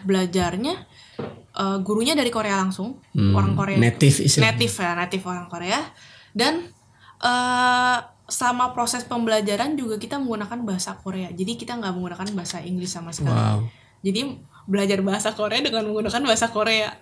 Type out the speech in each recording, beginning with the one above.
Belajarnya gurunya dari Korea langsung, orang Korea, native orang Korea, dan sama proses pembelajaran juga kita menggunakan bahasa Korea, jadi kita nggak menggunakan bahasa Inggris sama sekali. Wow. Jadi belajar bahasa Korea dengan menggunakan bahasa Korea.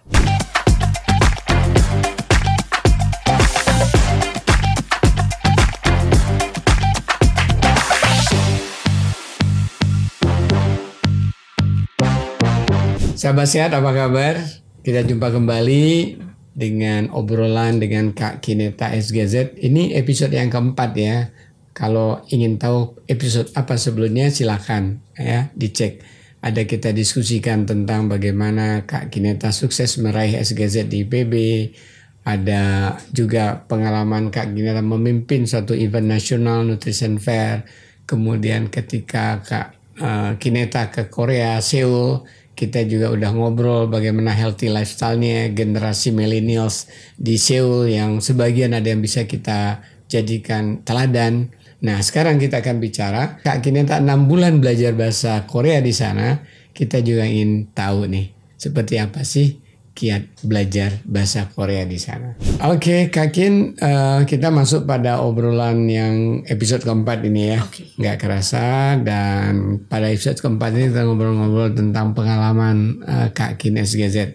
Sahabat sehat, apa kabar? Kita jumpa kembali dengan obrolan dengan Kak Kineta SGZ. Ini episode yang keempat ya. Kalau ingin tahu episode apa sebelumnya silakan ya dicek. Ada kita diskusikan tentang bagaimana Kak Kineta sukses meraih SGZ di IPB. Ada juga pengalaman Kak Kineta memimpin suatu event nasional Nutrition Fair. Kemudian ketika Kak Kineta ke Korea, Seoul, kita juga udah ngobrol bagaimana healthy lifestyle-nya generasi millennials di Seoul yang sebagian ada yang bisa kita jadikan teladan. Nah, sekarang kita akan bicara Kak Kineta 6 bulan belajar bahasa Korea di sana. Kita juga ingin tahu nih seperti apa sih kiat belajar bahasa Korea di sana. Oke, Kak Kin, kita masuk pada obrolan yang episode keempat ini ya. Nggak kerasa, dan pada episode keempat ini kita ngobrol-ngobrol tentang pengalaman Kak Kin SGZ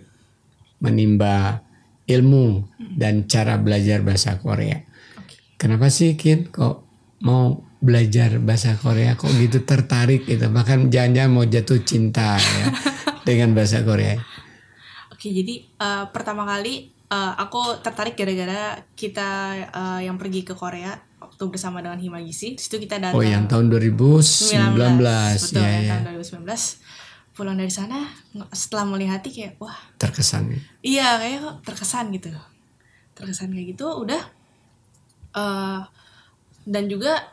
menimba ilmu dan cara belajar bahasa Korea. Kenapa sih Kin kok mau belajar bahasa Korea, kok gitu tertarik gitu, bahkan jangan-jangan mau jatuh cinta ya dengan bahasa Korea? Oke, jadi pertama kali aku tertarik gara-gara kita yang pergi ke Korea waktu bersama dengan Himagisi. Di situ kita datang. Oh, yang tahun 2019. Betul, ya. Tahun 2019. Pulang dari sana, setelah melihat kayak wah. Terkesan ya? Iya, kayak kok terkesan gitu. Terkesan kayak gitu, udah. Dan juga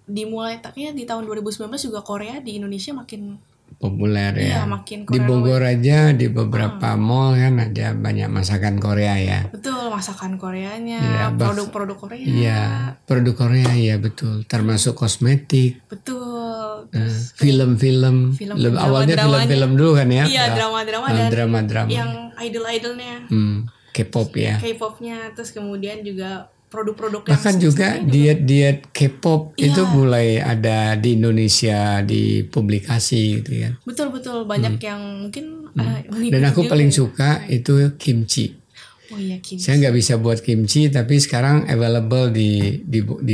dimulai di tahun 2019 juga Korea di Indonesia makin populer ya. Makin di Bogor aja di beberapa mall kan ada banyak masakan Korea ya. Betul, masakan Koreanya, ya, produk-produk Korea. Iya, produk Korea ya betul, termasuk kosmetik. Betul. Film-film. Awalnya film-film dulu kan ya. Iya, drama-drama dan drama-drama. Yang idol-idolnya. K-pop ya. K-popnya, terus kemudian juga produk-produk bahkan juga diet K-pop itu mulai ada di Indonesia, di publikasi gitu kan. Betul banyak yang mungkin dan aku paling suka itu kimchi. Oh iya, kimchi. Saya nggak bisa buat kimchi, tapi sekarang available di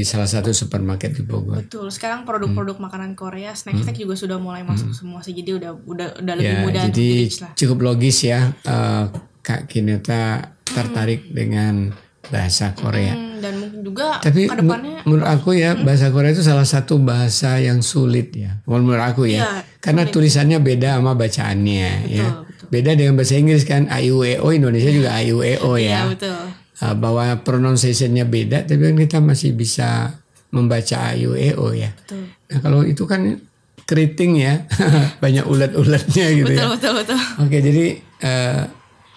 salah satu supermarket di Bogor. Betul, sekarang produk-produk makanan Korea, snack juga sudah mulai masuk semua sih, jadi udah lebih mudah. Jadi cukup logis ya, Kak Kineta tertarik dengan bahasa Korea. Dan mungkin juga tapi kedepannya, menurut aku ya bahasa Korea itu salah satu bahasa yang sulit ya. Menurut aku ya. Karena sulit. Tulisannya beda sama bacaannya. Betul. Beda dengan bahasa Inggris kan, a i u e o, Indonesia juga a i u e o ya. Iya, betul. Bahwa pronunciation-nya beda, tapi kan kita masih bisa membaca a i u e o ya. Betul. Nah, kalau itu kan keriting ya, banyak ulat-ulatnya gitu. Betul. Oke, jadi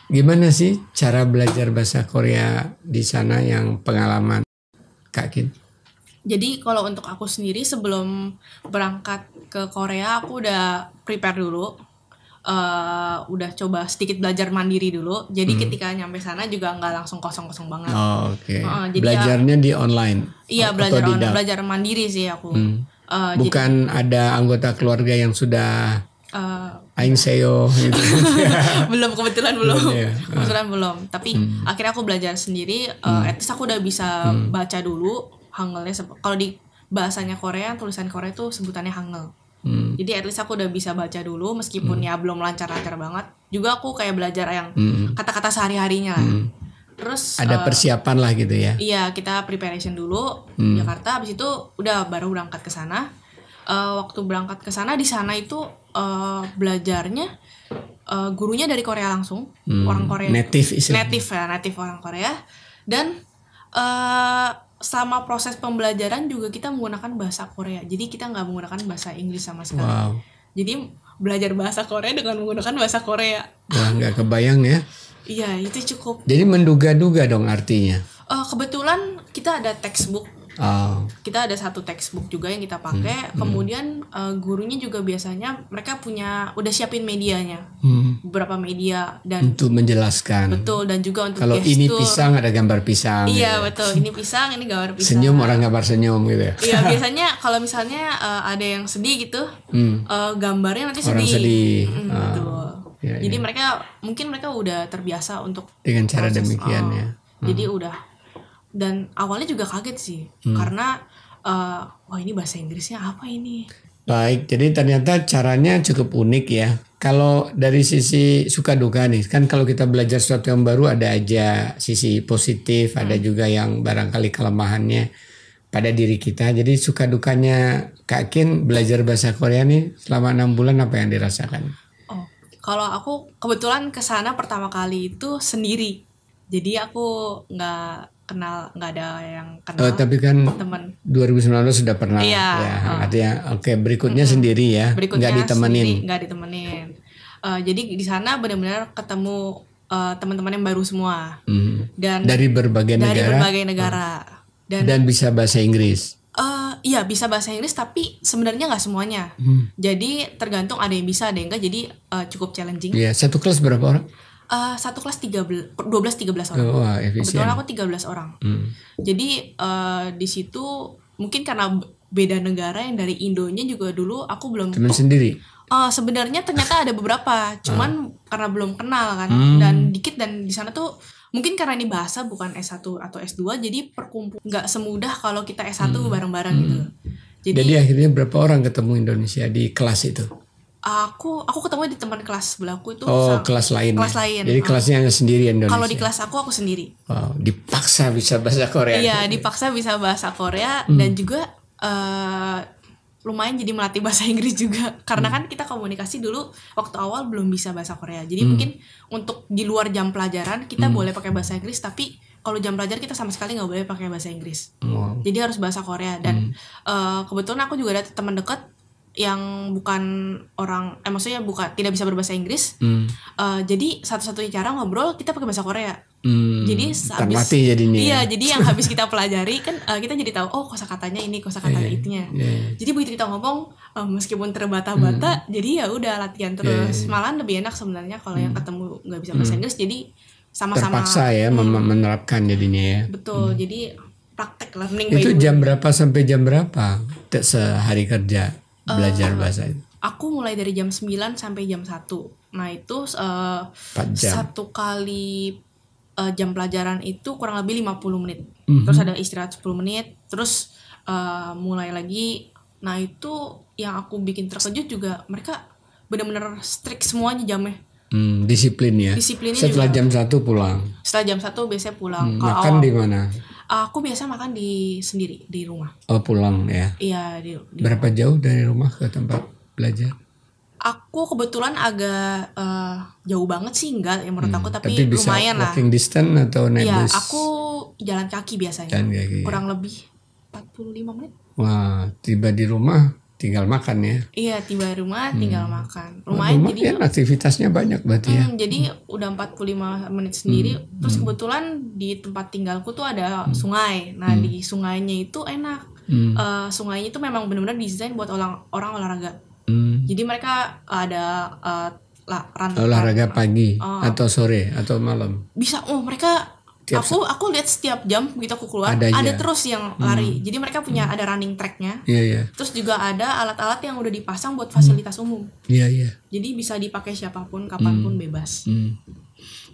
gimana sih cara belajar bahasa Korea di sana yang pengalaman Kak Kin? Jadi kalau untuk aku sendiri sebelum berangkat ke Korea aku udah prepare dulu, udah coba sedikit belajar mandiri dulu. Jadi ketika nyampe sana juga nggak langsung kosong-kosong banget. Oh, oke. Belajarnya di online? Iya, belajar mandiri sih aku. Bukan ada anggota keluarga yang sudah aing seo gitu. kebetulan belum. Tapi akhirnya aku belajar sendiri. At least aku udah bisa baca dulu Hangelnya. Kalau di bahasanya Korea, tulisan Korea tuh sebutannya Hangul. Jadi at least aku udah bisa baca dulu meskipun ya belum lancar-lancar banget. Juga aku kayak belajar yang kata-kata sehari-harinya lah. Terus ada persiapan lah gitu ya. Iya, kita preparation dulu Jakarta, habis itu udah baru berangkat ke sana. Waktu berangkat ke sana, di sana itu belajarnya gurunya dari Korea langsung, orang Korea, native orang Korea, dan sama proses pembelajaran juga kita menggunakan bahasa Korea, jadi kita nggak menggunakan bahasa Inggris sama sekali. Jadi belajar bahasa Korea dengan menggunakan bahasa Korea. Wah, nggak kebayang ya. Iya, itu cukup. Jadi menduga-duga dong artinya. Kebetulan kita ada textbook Kita ada satu textbook juga yang kita pakai. Kemudian gurunya juga biasanya mereka udah siapin medianya, beberapa media dan untuk menjelaskan. Betul, dan juga untuk kalau gestur. ini pisang ada gambar pisang. Iya gitu. Betul, ini pisang, ini gambar pisang. Senyum orang gambar senyum gitu ya. Iya biasanya kalau misalnya ada yang sedih gitu, gambarnya nanti Orang sedih. Betul. Ya, jadi mungkin mereka udah terbiasa untuk dengan cara demikian ya. Jadi udah, dan awalnya juga kaget sih karena wah ini bahasa Inggrisnya apa ini? Baik, jadi ternyata caranya cukup unik ya. Kalau dari sisi suka duka nih, kan kalau kita belajar sesuatu yang baru ada aja sisi positif, ada juga yang barangkali kelemahannya pada diri kita. Jadi suka dukanya Kak Kin belajar bahasa Korea nih selama 6 bulan apa yang dirasakan? Kalau aku kebetulan kesana pertama kali itu sendiri, jadi aku nggak ada yang kenal. Tapi kan teman 2019 sudah pernah. Iya. Ya, artinya berikutnya sendiri ya, nggak ditemenin. Nggak ditemenin. Jadi di sana benar-benar ketemu teman-teman yang baru semua. Dan dari berbagai negara. Dan bisa bahasa Inggris. Iya bisa bahasa Inggris tapi sebenarnya nggak semuanya. Jadi tergantung, ada yang bisa ada yang enggak, jadi cukup challenging. Iya, satu kelas berapa orang? Satu kelas 12-13 orang. Wah, efisien. Kebetulan aku 13 orang. Jadi di situ mungkin karena beda negara, yang dari Indonya juga dulu aku belum. Teman sendiri? Sebenarnya ternyata ada beberapa, cuman karena belum kenal kan, dan dikit, dan di sana tuh mungkin karena ini bahasa bukan S1 atau S2, jadi nggak semudah kalau kita S1 bareng-bareng gitu. Jadi akhirnya berapa orang ketemu Indonesia di kelas itu? Aku ketemu di teman kelas sebelahku itu. Kelas lain. Kelas lain. Jadi kelasnya hanya sendiri Indonesia. Kalau di kelas aku sendiri. Dipaksa bisa bahasa Korea. Iya, dipaksa bisa bahasa Korea dan juga lumayan jadi melatih bahasa Inggris juga, karena kan kita komunikasi dulu waktu awal belum bisa bahasa Korea. Jadi mungkin untuk di luar jam pelajaran kita boleh pakai bahasa Inggris, tapi kalau jam pelajaran kita sama sekali nggak boleh pakai bahasa Inggris. Jadi harus bahasa Korea. Dan kebetulan aku juga ada teman dekat yang bukan orang, maksudnya tidak bisa berbahasa Inggris. Jadi satu-satunya cara ngobrol kita pakai bahasa Korea. Jadi habis jadinya. Iya, jadi yang habis kita pelajari kan kita jadi tahu kosakatanya ini, kosakata itunya. Jadi begitu kita ngomong meskipun terbata-bata, jadi ya udah latihan terus. Malahan lebih enak sebenarnya kalau yang ketemu nggak bisa bahasa Inggris, jadi sama-sama terpaksa ya menerapkan jadinya ya. Betul. Jadi praktek learning. Itu jam berapa sampai jam berapa sehari kerja belajar bahasa itu? Aku mulai dari jam 9 sampai jam 1. Nah itu 4 jam. Satu kali jam pelajaran itu kurang lebih 50 menit. Terus ada istirahat 10 menit. Terus mulai lagi. Nah itu yang aku bikin terkejut juga, mereka benar-benar strict semuanya jamnya. Disiplin ya. Disiplinnya setelah juga. Jam 1 pulang. Setelah jam 1 biasanya pulang. Makan di mana? Aku biasa makan sendiri di rumah. Pulang ya. Iya di Berapa jauh dari rumah ke tempat belajar? Aku kebetulan agak jauh banget sih enggak ya menurut aku, tapi bisa lumayan lah. Walking distance atau naik bus? Iya, aku jalan kaki biasanya. Jalan kaki. Kurang lebih 45 menit. Wah, tiba di rumah tinggal makan ya. Iya, tiba di rumah tinggal makan. Lumayan jadi aktivitasnya banyak berarti ya. Jadi udah 45 menit sendiri. Terus kebetulan di tempat tinggalku tuh ada sungai. Nah, di sungainya itu enak. Sungainya itu memang benar-benar desain buat orang olahraga. Jadi mereka ada olahraga pagi atau sore atau malam. Bisa. Mereka aku lihat setiap jam begitu aku keluar ada terus yang lari. Jadi mereka punya ada running tracknya. Iya. Terus juga ada alat-alat yang udah dipasang buat fasilitas umum. Iya. Jadi bisa dipakai siapapun kapanpun bebas.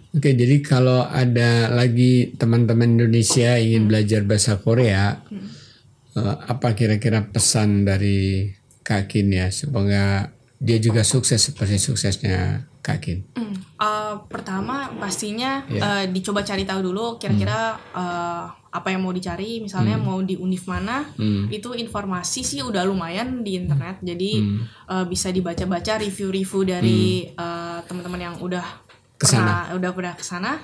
Oke, jadi kalau ada lagi teman-teman Indonesia ingin belajar bahasa Korea, apa kira-kira pesan dari Kak Kin ya, semoga dia juga sukses seperti suksesnya Kak Kin? Pertama pastinya dicoba cari tahu dulu kira-kira apa yang mau dicari. Misalnya mau di univ mana, itu informasi sih udah lumayan di internet. Jadi bisa dibaca-baca review-review dari teman-teman yang udah pernah kesana.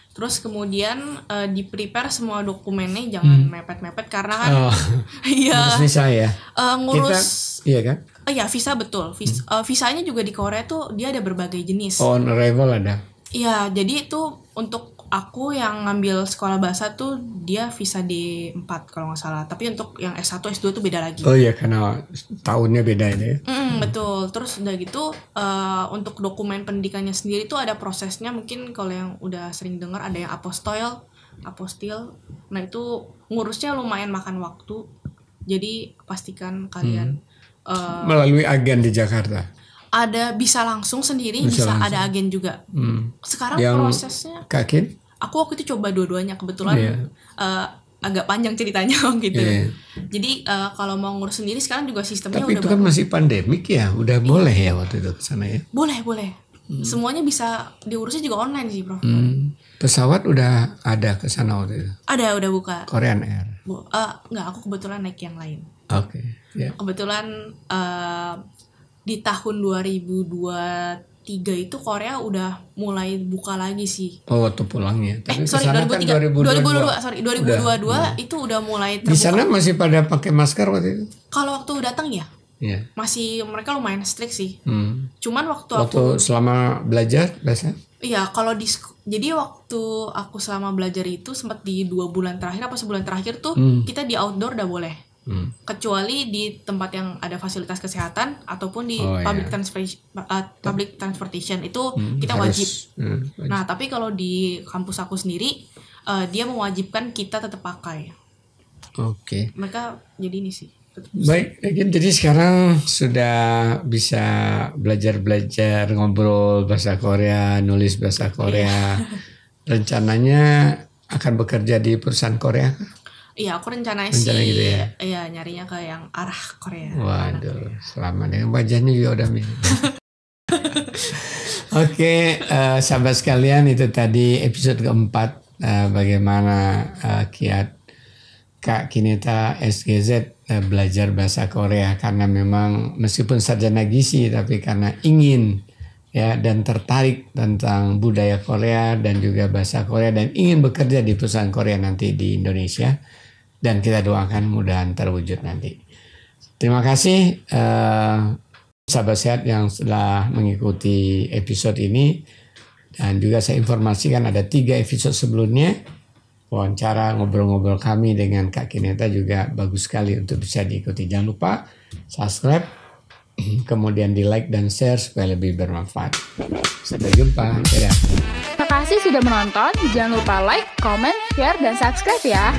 Terus kemudian di-prepare semua dokumennya, jangan mepet-mepet karena kan ngurus visa ya. Iya kan? Iya, visa betul. Visanya juga di Korea tuh dia ada berbagai jenis. On arrival ada. Iya, jadi itu untuk aku yang ngambil sekolah bahasa tuh dia visa D4 kalau nggak salah. Tapi untuk yang S1, S2 tuh beda lagi. Oh iya, karena tahunnya beda ini ya. Betul. Terus udah gitu untuk dokumen pendidikannya sendiri tuh ada prosesnya. Mungkin kalau yang udah sering dengar ada yang apostil. Nah itu ngurusnya lumayan makan waktu. Jadi pastikan kalian melalui agen di Jakarta. Ada bisa langsung sendiri, bisa ada agen juga. Sekarang yang prosesnya. Kakin? Aku waktu itu coba dua-duanya kebetulan. Agak panjang ceritanya gitu. Jadi kalau mau ngurus sendiri sekarang juga sistemnya tapi udah. Tapi itu kan masih pandemik ya, udah boleh ya waktu itu ke sana ya? Boleh. Semuanya bisa diurusnya juga online sih, Prof. Pesawat udah ada ke sana waktu itu? Ada, udah buka. Korean Air? Enggak, aku kebetulan naik yang lain. Oke. Kebetulan di tahun 2023 itu Korea udah mulai buka lagi sih. Oh, waktu pulangnya. Tapi sorry, 2022 itu udah mulai terbuka. Di sana masih pada pakai masker waktu itu? Kalau waktu datang ya. Masih mereka lumayan strict sih. Cuman waktu aku selama belajar bahasa? Iya, kalau jadi waktu aku selama belajar itu sempat di 2 bulan terakhir apa sebulan terakhir tuh kita di outdoor udah boleh. Kecuali di tempat yang ada fasilitas kesehatan ataupun di public transportation itu kita wajib. Nah, tapi kalau di kampus aku sendiri dia mewajibkan kita tetap pakai. Oke. Mereka jadi ini sih. Baik, jadi sekarang sudah bisa belajar ngobrol bahasa Korea, nulis bahasa Korea. Rencananya akan bekerja di perusahaan Korea? Iya, aku rencananya sih. Gitu ya? Iya, nyarinya ke yang arah Korea. Waduh, selama dengan wajahnya juga udah mirip. Oke, sahabat sekalian, itu tadi episode keempat bagaimana kiat Kak Kineta SGZ belajar bahasa Korea, karena memang meskipun sarjana gizi tapi karena ingin ya dan tertarik tentang budaya Korea dan juga bahasa Korea dan ingin bekerja di perusahaan Korea nanti di Indonesia, dan kita doakan mudahan terwujud nanti. Terima kasih sahabat sehat yang sudah mengikuti episode ini, dan juga saya informasikan ada 3 episode sebelumnya. Wawancara ngobrol-ngobrol kami dengan Kak Kineta juga bagus sekali untuk bisa diikuti. Jangan lupa subscribe, kemudian di like dan share supaya lebih bermanfaat. Sampai jumpa. Dadah. Terima kasih sudah menonton. Jangan lupa like, comment, share, dan subscribe ya.